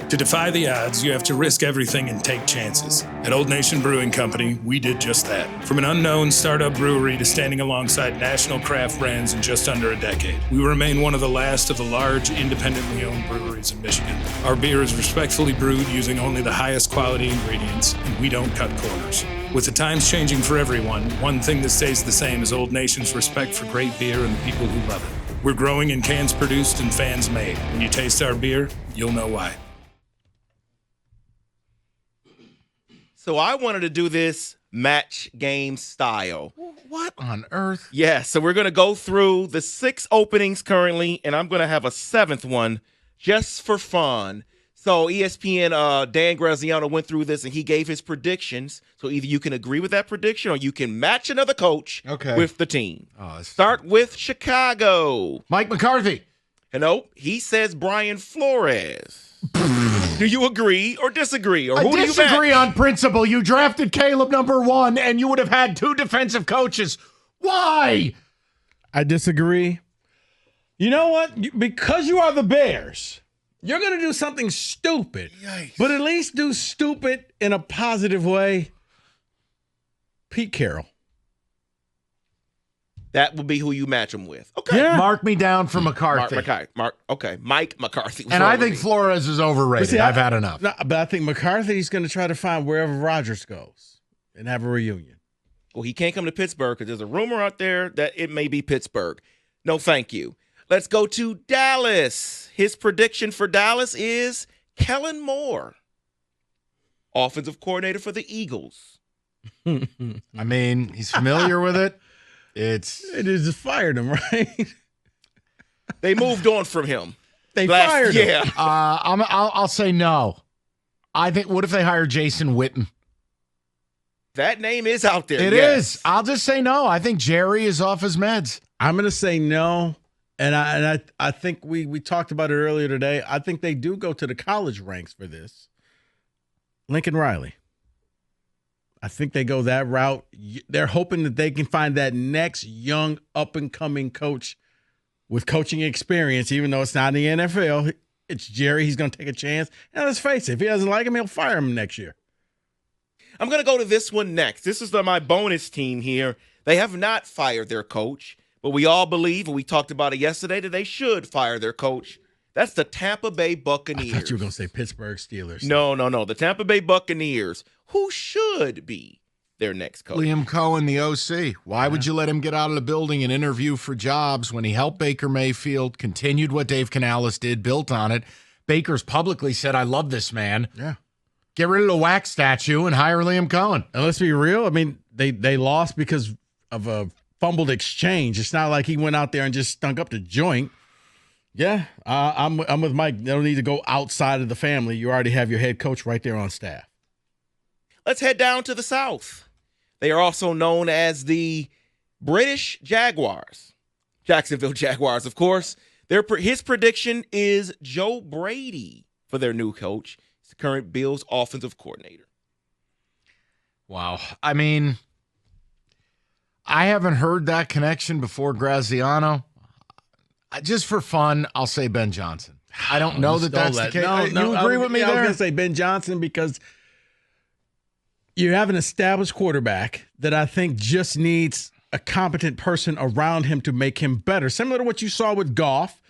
To defy the odds, you have to risk everything and take chances. At Old Nation Brewing Company, we did just that. From an unknown startup brewery to standing alongside national craft brands in just under a decade, we remain one of the last of the large, independently owned breweries in Michigan. Our beer is respectfully brewed using only the highest quality ingredients, and we don't cut corners. With the times changing for everyone, one thing that stays the same is Old Nation's respect for great beer and the people who love it. We're growing in cans produced and fans made. When you taste our beer, you'll know why. So I wanted to do this match game style. What on earth? Yeah, so we're going to go through the 6 openings currently, and I'm going to have a 7th one just for fun. So ESPN, Dan Graziano went through this, and he gave his predictions. So either you can agree with that prediction or you can match another coach with the team. Start with Chicago. Mike McCarthy. No, he says Brian Flores. Do you agree or disagree? Or who I disagree on principle. You drafted Caleb number 1, and you would have had 2 defensive coaches. Why? I disagree. You know what? Because you are the Bears, you're going to do something stupid. Yikes. But at least do stupid in a positive way. Pete Carroll. That would be who you match him with. Okay. Yeah. Mark me down for McCarthy. Mike McCarthy. And I think Flores is overrated. See, I've had enough. No, but I think McCarthy's going to try to find wherever Rodgers goes and have a reunion. Well, he can't come to Pittsburgh because there's a rumor out there that it may be Pittsburgh. No, thank you. Let's go to Dallas. His prediction for Dallas is Kellen Moore, offensive coordinator for the Eagles. I mean, he's familiar with it. They just fired him, right? They moved on from him. Fired him. Yeah. I'll say no. I think. What if they hire Jason Witten? That name is out there. It is. I'll just say no. I think Jerry is off his meds. I'm going to say no. And I think we talked about it earlier today. I think they do go to the college ranks for this. Lincoln Riley. I think they go that route. They're hoping that they can find that next young up-and-coming coach with coaching experience, even though it's not in the NFL. It's Jerry. He's going to take a chance. And let's face it, if he doesn't like him, he'll fire him next year. I'm going to go to this one next. This is my bonus team here. They have not fired their coach, but we all believe, and we talked about it yesterday, that they should fire their coach. That's the Tampa Bay Buccaneers. I thought you were going to say Pittsburgh Steelers. No. The Tampa Bay Buccaneers, who should be their next coach. Liam Cohen, the OC. Why would you let him get out of the building and interview for jobs when he helped Baker Mayfield, continued what Dave Canales did, built on it? Baker's publicly said, I love this man. Yeah. Get rid of the wax statue and hire Liam Cohen. And let's be real. I mean, they lost because of a fumbled exchange. It's not like he went out there and just stunk up the joint. Yeah, I'm with Mike. They don't need to go outside of the family. You already have your head coach right there on staff. Let's head down to the South. They are also known as the British Jaguars. Jacksonville Jaguars, of course. His prediction is Joe Brady for their new coach. He's the current Bills offensive coordinator. Wow. I mean, I haven't heard that connection before Graziano. Just for fun, I'll say Ben Johnson. I don't know that that's the case. You agree with me there? I was going to say Ben Johnson because you have an established quarterback that I think just needs a competent person around him to make him better. Similar to what you saw with Goff.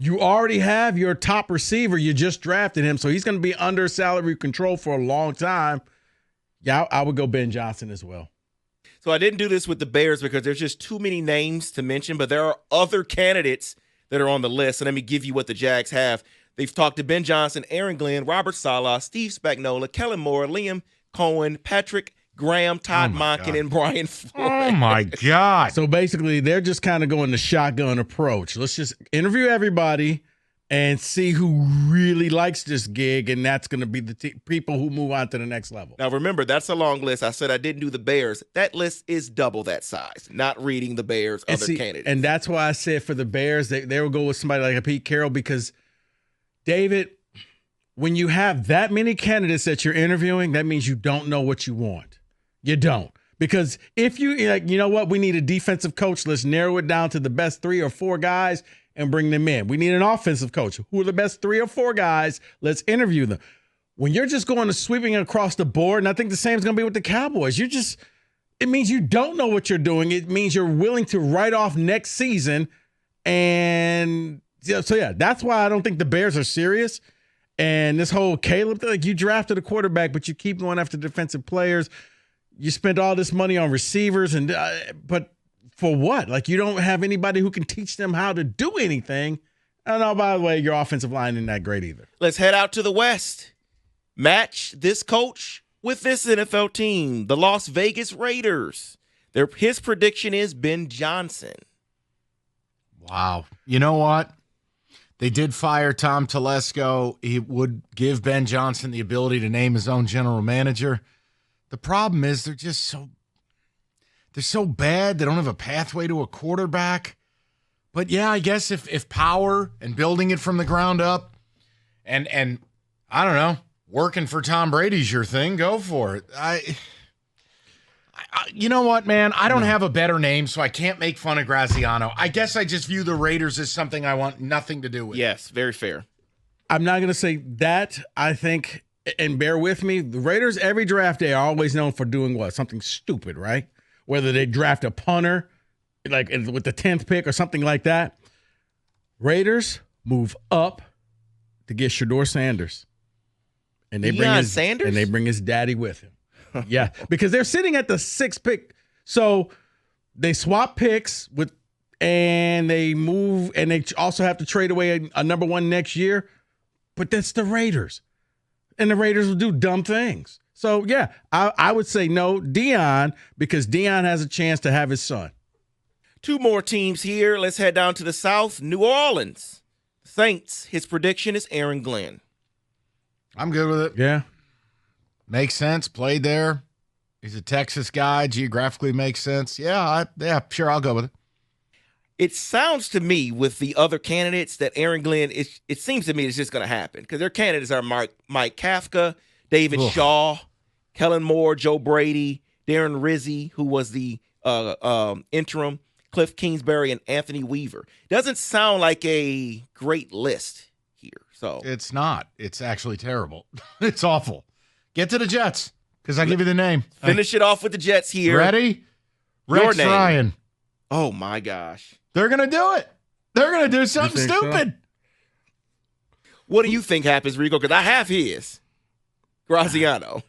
You already have your top receiver. You just drafted him, so he's going to be under salary control for a long time. Yeah, I would go Ben Johnson as well. So I didn't do this with the Bears because there's just too many names to mention, but there are other candidates that are on the list. So let me give you what the Jags have. They've talked to Ben Johnson, Aaron Glenn, Robert Saleh, Steve Spagnuolo, Kellen Moore, Liam Cohen, Patrick Graham, Todd Monken, and Brian Flores. Oh, my God. So basically, they're just kind of going the shotgun approach. Let's just interview everybody and see who really likes this gig, and that's going to be the people who move on to the next level. Now, remember, that's a long list. I said I didn't do the Bears. That list is double that size, not reading the Bears' other candidates. And that's why I said for the Bears, they will go with somebody like a Pete Carroll because, David, when you have that many candidates that you're interviewing, that means you don't know what you want. You don't. Because if you know what, we need a defensive coach, let's narrow it down to the best 3 or 4 guys, and bring them in. We need an offensive coach. Who are the best 3 or 4 guys? Let's interview them. When you're just going to sweeping across the board, and I think the same is going to be with the Cowboys, it means you don't know what you're doing. It means you're willing to write off next season. And so that's why I don't think the Bears are serious. And this whole Caleb thing, like, you drafted a quarterback, but you keep going after defensive players. You spent all this money on receivers, but for what? Like, you don't have anybody who can teach them how to do anything. And oh, by the way, your offensive line isn't that great either. Let's head out to the West. Match this coach with this NFL team, the Las Vegas Raiders. His prediction is Ben Johnson. Wow. You know what? They did fire Tom Telesco. He would give Ben Johnson the ability to name his own general manager. The problem is they're so bad. They don't have a pathway to a quarterback. But yeah, I guess if power and building it from the ground up and I don't know, working for Tom Brady's your thing, go for it. You know what, man? I don't have a better name, so I can't make fun of Graziano. I guess I just view the Raiders as something I want nothing to do with. Yes, very fair. I'm not going to say that. I think, and bear with me, the Raiders every draft day are always known for doing what? Something stupid, right? Whether they draft a punter, like with the 10th pick or something like that. Raiders move up to get Shedeur Sanders. And they bring his daddy with him. Yeah, because they're sitting at the 6th pick. So they swap picks and they move, and they also have to trade away a number 1 next year. But that's the Raiders. And the Raiders will do dumb things. So, yeah, I would say no, Deion, because Deion has a chance to have his son. 2 more teams here. Let's head down to the South. New Orleans Saints. His prediction is Aaron Glenn. I'm good with it. Yeah. Makes sense. Played there. He's a Texas guy. Geographically makes sense. Yeah, sure, I'll go with it. It sounds to me with the other candidates that Aaron Glenn, it seems to me it's just going to happen because their candidates are Mike Kafka, David Shaw, Kellen Moore, Joe Brady, Darren Rizzi, who was the interim, Cliff Kingsbury, and Anthony Weaver. Doesn't sound like a great list here. So it's not. It's actually terrible. It's awful. Get to the Jets, because I give you the name. Finish it off with the Jets here. Ready? Rex Ryan. Oh, my gosh. They're going to do it. They're going to do something stupid. So? What do you think happens, Rico? Because I have his. Graziano.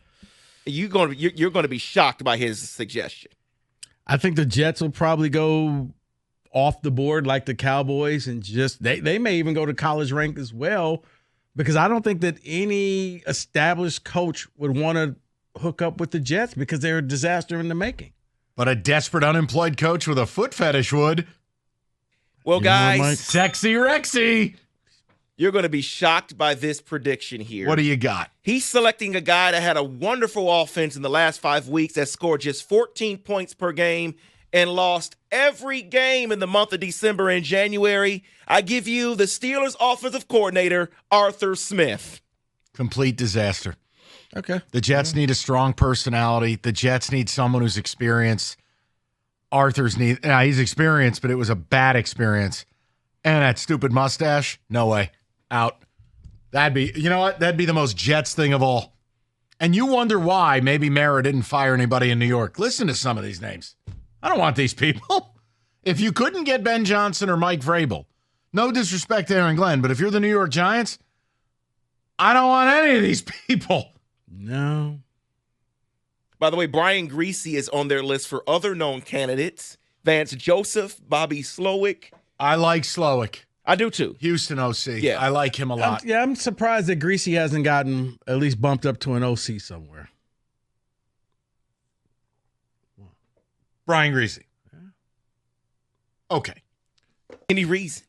You're going to be shocked by his suggestion. I think the Jets will probably go off the board like the Cowboys and just they may even go to college rank as well. Because I don't think that any established coach would want to hook up with the Jets because they're a disaster in the making. But a desperate unemployed coach with a foot fetish would. Well, guys. Sexy Rexy. You're going to be shocked by this prediction here. What do you got? He's selecting a guy that had a wonderful offense in the last 5 weeks that scored just 14 points per game and lost every game in the month of December and January. I give you the Steelers offensive coordinator, Arthur Smith. Complete disaster. Okay. The Jets need a strong personality. The Jets need someone who's experienced. He's experienced, but it was a bad experience. And that stupid mustache, no way. Out. You know what? That'd be the most Jets thing of all. And you wonder why maybe Mara didn't fire anybody in New York. Listen to some of these names. I don't want these people. If you couldn't get Ben Johnson or Mike Vrabel, no disrespect to Aaron Glenn, but if you're the New York Giants, I don't want any of these people. No. By the way, Brian Greasy is on their list for other known candidates. Vance Joseph, Bobby Slowick. I like Slowick. I do too. Houston OC. Yeah. I like him a lot. I'm surprised that Greasy hasn't gotten at least bumped up to an OC somewhere. Brian Greasy. Okay. Any reason?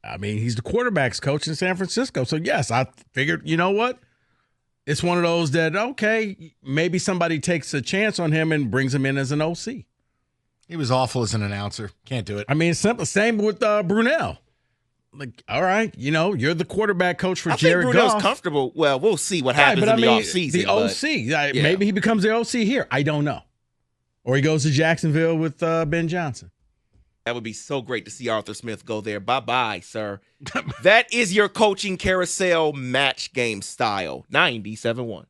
I mean, he's the quarterback's coach in San Francisco. So, yes, I figured, you know what? It's one of those that, okay, maybe somebody takes a chance on him and brings him in as an OC. He was awful as an announcer. Can't do it. I mean, simple. Same with Brunell. Like, all right, you're the quarterback coach for Jared Goff. I think Brunell's comfortable. Well, we'll see what happens in the offseason. The OC. Maybe he becomes the OC here. I don't know. Or he goes to Jacksonville with Ben Johnson. That would be so great to see Arthur Smith go there. Bye-bye, sir. That is your coaching carousel match game style. 97-1.